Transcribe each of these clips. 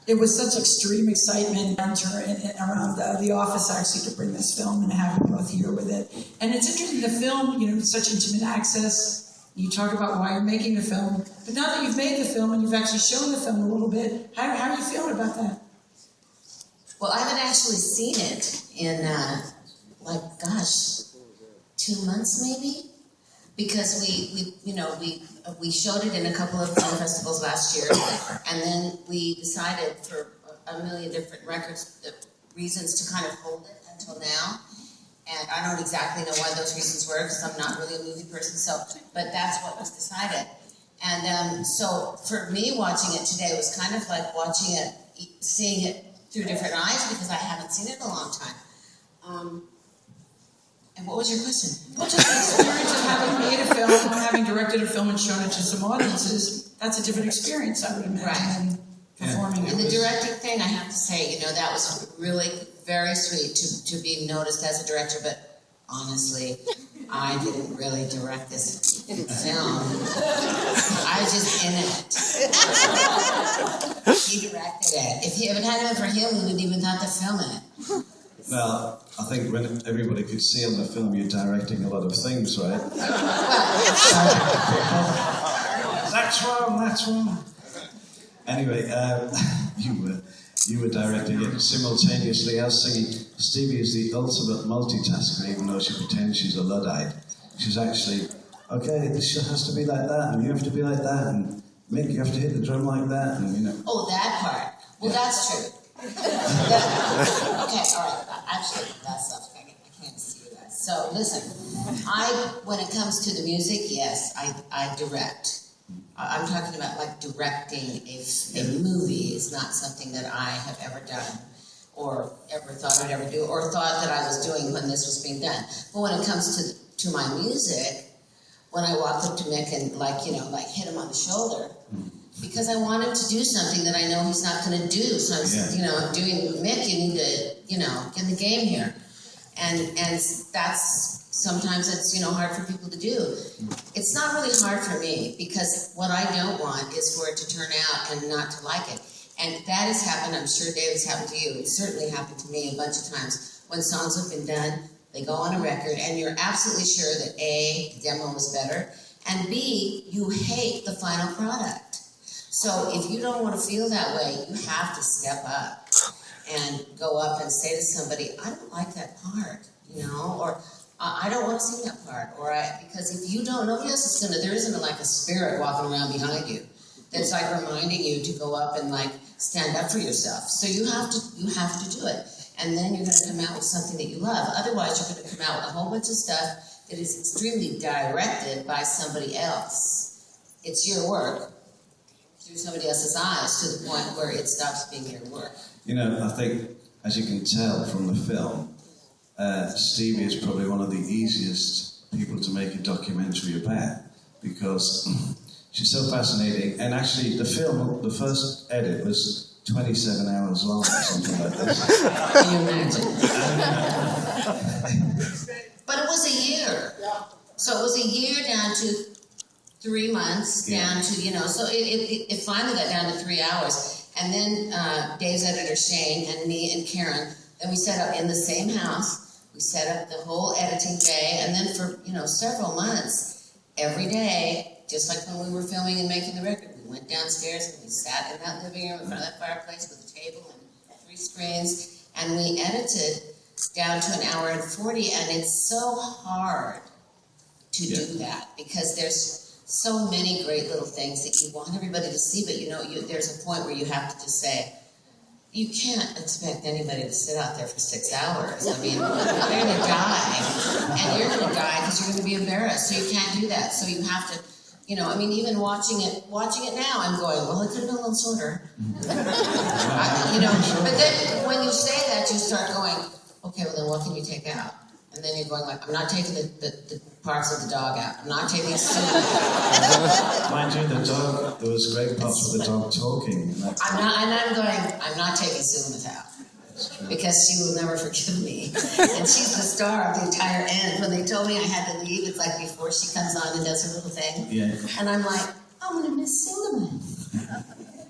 It was such extreme excitement around the office actually to bring this film and have you both here with it. And it's interesting, the film, you know, such intimate access. You talk about why you're making the film, but now that you've made the film and you've actually shown the film a little bit, how are you feeling about that? Well, I haven't actually seen it in, 2 months maybe? Because we showed it in a couple of film festivals last year, and then we decided for a million different reasons to kind of hold it until now. And I don't exactly know why those reasons were, because I'm not really a movie person. But that's what was decided. And so for me, watching it today was kind of like watching it, seeing it through different eyes, because I haven't seen it in a long time. And what was your question? Well, just the experience of having made a film, and having directed a film and shown it to some audiences, that's a different experience, I would imagine, than performing it. And the directing thing, I have to say, that was really very sweet to be noticed as a director, but honestly, I didn't really direct this film. I was just in it. He directed it. If it hadn't been for him, we wouldn't even have to film it. Well, I think when everybody could see on the film, you're directing a lot of things, right? That's wrong. Anyway, you were directing it simultaneously as singing. Stevie is the ultimate multitasker, even though she pretends she's a Luddite. She's actually, okay, this has to be like that, and you have to be like that, and Mick, you have to hit the drum like that, and Oh, that part. Well, that's true. Okay, all right. Actually, that's something I can't see that. So listen, when it comes to the music, yes, I direct. I'm talking about like directing a movie is not something that I have ever done or ever thought I'd ever do or thought that I was doing when this was being done. But when it comes to my music, when I walked up to Mick and hit him on the shoulder, because I wanted to do something that I know he's not going to do. So I'm, doing Mick, you need to, get in the game here. And that's, sometimes it's, hard for people to do. It's not really hard for me, because what I don't want is for it to turn out and not to like it. And that has happened, I'm sure David's happened to you. It certainly happened to me a bunch of times. When songs have been done, they go on a record, and you're absolutely sure that A, the demo was better, and B, you hate the final product. So if you don't want to feel that way, you have to step up and go up and say to somebody, I don't like that part, or I don't want to sing that part, because if you don't, nobody else is gonna. There isn't like a spirit walking around behind you that's like reminding you to go up and like stand up for yourself. So you have to do it, and then you're going to come out with something that you love. Otherwise, you're going to come out with a whole bunch of stuff that is extremely directed by somebody else. It's your work through somebody else's eyes to the point where it stops being your work. I think, as you can tell from the film, Stevie is probably one of the easiest people to make a documentary about, because she's so fascinating. And actually, the film, the first edit was 27 hours long or something like this. Can you imagine? But it was a year. So it was a year down to 3 months, down to, so it finally got down to 3 hours. And then Dave's editor, Shane, and me and Karen, then we set up in the same house. We set up the whole editing bay, and then for, several months, every day, just like when we were filming and making the record, we went downstairs and we sat in that living room in front of that fireplace with a table and 3 screens, and we edited down to 1 hour and 40, and it's so hard to do that, because there's so many great little things that you want everybody to see, but there's a point where you have to just say, you can't expect anybody to sit out there for 6 hours. I mean, they're going to die, and you're going to die because you're going to be embarrassed. So you can't do that. So you have to, even watching it now, I'm going, well, it could have been a little shorter. But then when you say that, you start going, okay, well then what can you take out? And then you're going like, I'm not taking the parts of the dog out. I'm not taking Sue out. Mind you, the dog, there was great parts of the dog talking. I'm not taking Sue out. Because she will never forgive me. And she's the star of the entire end. When they told me I had to leave, it's like before she comes on and does her little thing. Yeah. And I'm like, I'm going to miss Cinnamon.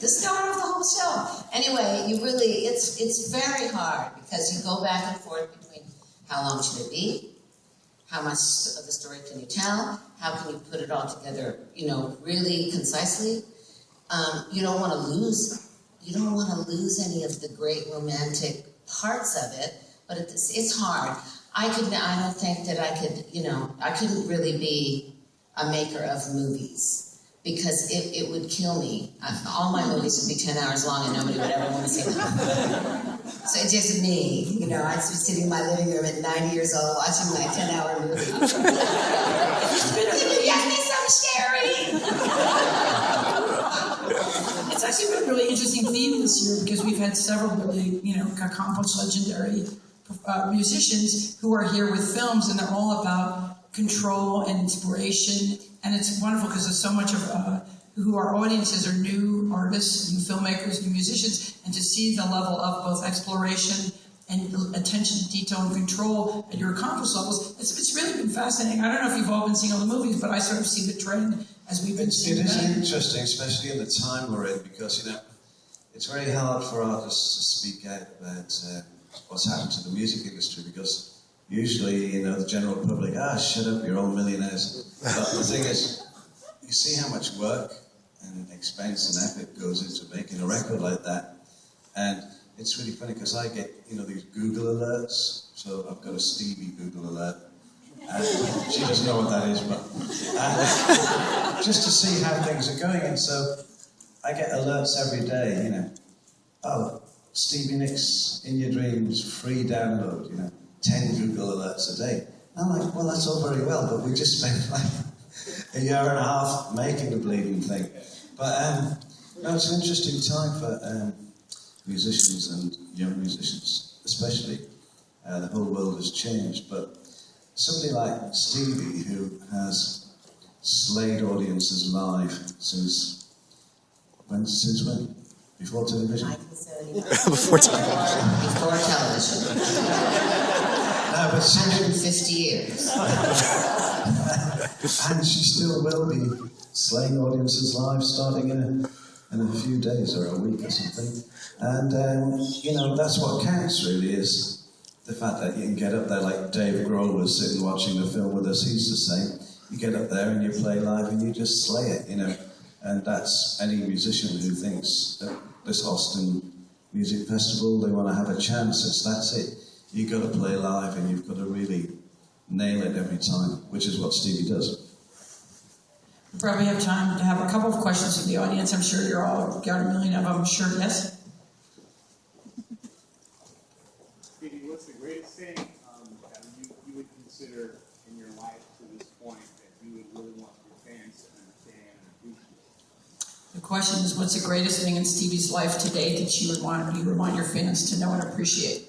The star of the whole show. anyway, you really, it's very hard because you go back and forth between how long should it be, how much of the story can you tell, how can you put it all together, really concisely. You don't want to lose any of the great romantic parts of it, but it's hard. I don't think that I couldn't really be a maker of movies. Because it would kill me. All my movies would be 10 hours long and nobody would ever want to see them. So it's just me, I'd be sitting in my living room at 90 years old watching my 10-hour movie. Get me some sherry! It's actually been a really interesting theme this year because we've had several really, accomplished legendary musicians who are here with films, and they're all about control and inspiration. And it's wonderful because there's so much of who our audiences are new artists, new filmmakers, new musicians, and to see the level of both exploration and attention to detail and control at your accomplished levels, it's really been fascinating. I don't know if you've all been seeing all the movies, but I sort of see the trend as we've been seeing. It is interesting, especially in the time we're in, because it's very hard for artists to speak out about what's happened to the music industry, because usually, the general public, shut up, you're all millionaires. But the thing is, you see how much work and expense and effort goes into making a record like that. And it's really funny because I get, these Google alerts. So I've got a Stevie Google alert. And she doesn't know what that is, but just to see how things are going. And so I get alerts every day, Stevie Nicks in Your Dreams, free download, 10 Google alerts a day. I'm like, well, that's all very well, but we just spent like a year and a half making the bleeding thing. But it's an interesting time for musicians and young musicians, especially. The whole world has changed, but somebody like Stevie, who has slayed audiences live since when? Before television? 1979. Before television. Before television. No, but 150 years. And she still will be slaying audiences live starting in a few days or a week or something. And, that's what counts really, is the fact that you can get up there like Dave Grohl was sitting watching the film with us. He's the same. You get up there and you play live and you just slay it, And that's any musician who thinks that this Austin Music Festival, they want to have a chance. That's it. You've got to play live and you've got to really nail it every time, which is what Stevie does. We probably have time to have a couple of questions from the audience. I'm sure you're all got a million of them. Sure, yes? Stevie, what's the greatest thing that you would consider in your life to this point that you would really want your fans to understand and appreciate? The question is, what's the greatest thing in Stevie's life today that you would want your fans to know and appreciate?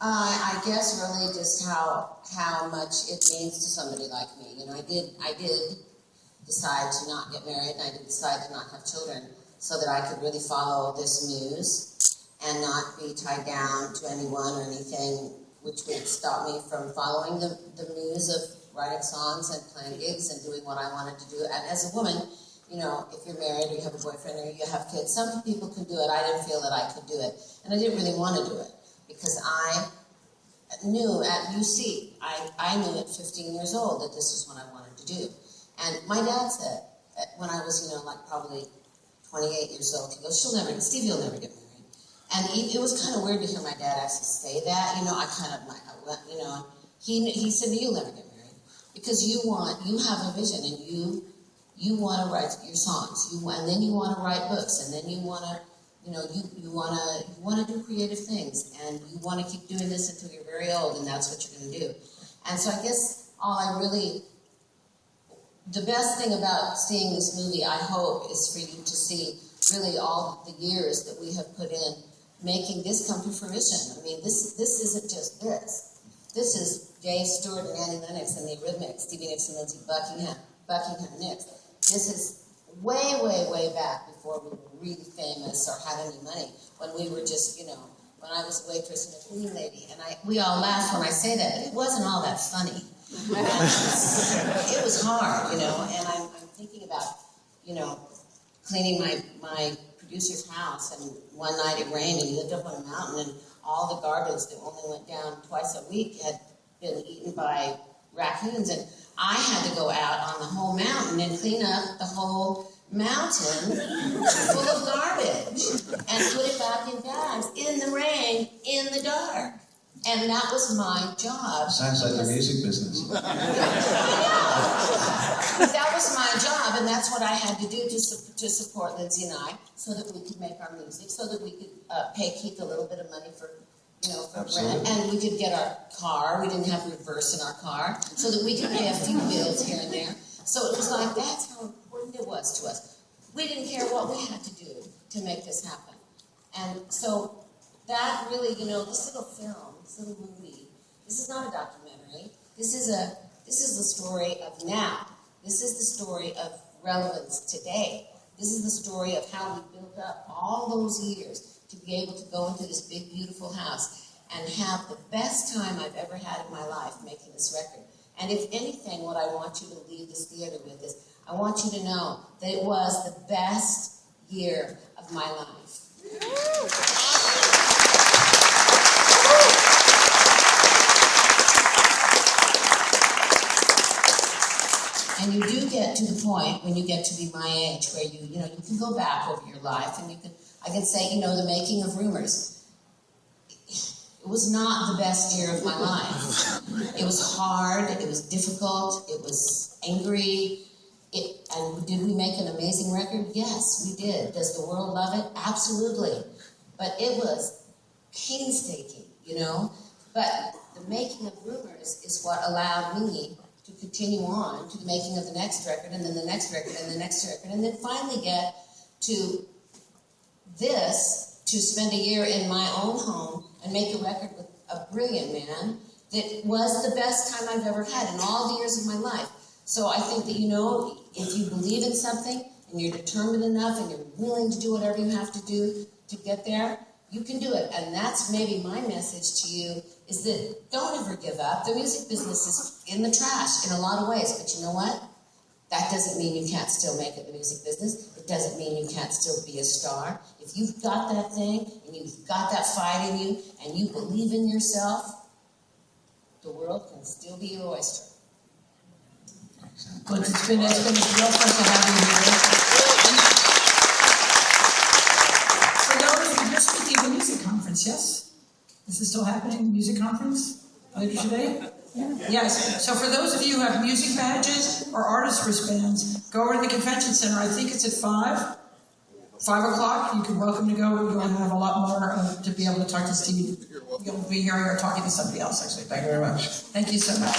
I guess really just how much it means to somebody like me. I did decide to not get married, and I did decide to not have children so that I could really follow this muse and not be tied down to anyone or anything which would stop me from following the muse of writing songs and playing gigs and doing what I wanted to do. And as a woman, if you're married or you have a boyfriend or you have kids, some people can do it. I didn't feel that I could do it. And I didn't really want to do it because I knew at UC, I knew at 15 years old that this was what I wanted to do. And my dad said, when I was, probably 28 years old, he goes, Stevie will never get married. And it was kind of weird to hear my dad actually say that. He said, you'll never get married. Because you have a vision and you want to write your songs. And then you want to write books. And then you want to, you want to do creative things. And you want to keep doing this until you're very old. And that's what you're going to do. And so I guess the best thing about seeing this movie, I hope, is for you to see really all the years that we have put in making this come to fruition. I mean, this isn't just this. This is Dave Stewart and Annie Lennox and the Eurythmics, Stevie Nicks and Lindsey Buckingham Nicks. This is way, way, way back before we were really famous or had any money. When we were just, when I was a waitress and a cleaning lady. And we all laugh when I say that, but it wasn't all that funny. It was hard, and I'm thinking about, cleaning my producer's house, and one night it rained, and he lived up on a mountain, and all the garbage that only went down twice a week had been eaten by raccoons, and I had to go out on the whole mountain and clean up the whole mountain full of garbage and put it back in bags in the rain, in the dark. And that was my job. Sounds like the music business. That was my job, and that's what I had to do to support Lindsay and I, so that we could make our music, so that we could pay Keith a little bit of money for rent, and we could get our car. We didn't have reverse in our car, so that we could pay a few bills here and there. So it was like, that's how important it was to us. We didn't care what we had to do to make this happen. And so that really, this little film, this little movie, this is not a documentary. This is the story of now. This is the story of relevance today. This is the story of how we built up all those years to be able to go into this big, beautiful house and have the best time I've ever had in my life making this record. And if anything, what I want you to leave this theater with is, I want you to know that it was the best year of my life. And you do get to the point when you get to be my age where you can go back over your life and I can say, the making of Rumors. It was not the best year of my life. It was hard, it was difficult, it was angry. And did we make an amazing record? Yes, we did. Does the world love it? Absolutely. But it was painstaking, But the making of Rumors is what allowed me to continue on to the making of the next record, and then the next record, and the next record, and then finally get to this, to spend a year in my own home and make a record with a brilliant man that was the best time I've ever had in all the years of my life. So I think that, if you believe in something and you're determined enough and you're willing to do whatever you have to do to get there, you can do it. And that's maybe my message to you, is that don't ever give up. The music business is in the trash in a lot of ways, but you know what? That doesn't mean you can't still make it in the music business. It doesn't mean you can't still be a star. If you've got that thing, and you've got that fight in you, and you believe in yourself, the world can still be your oyster. Good. It's been a real pleasure having you here. For those of you, you're speaking at the music conference, yes? This is still happening, music conference later today? Yes. So for those of you who have music badges or artist wristbands, go over to the convention center. I think it's at 5 o'clock. You can welcome to go. We're going to have a lot more to be able to talk to Stevie. You'll be hearing or talking to somebody else, actually. Thank you very much. Thank you so much.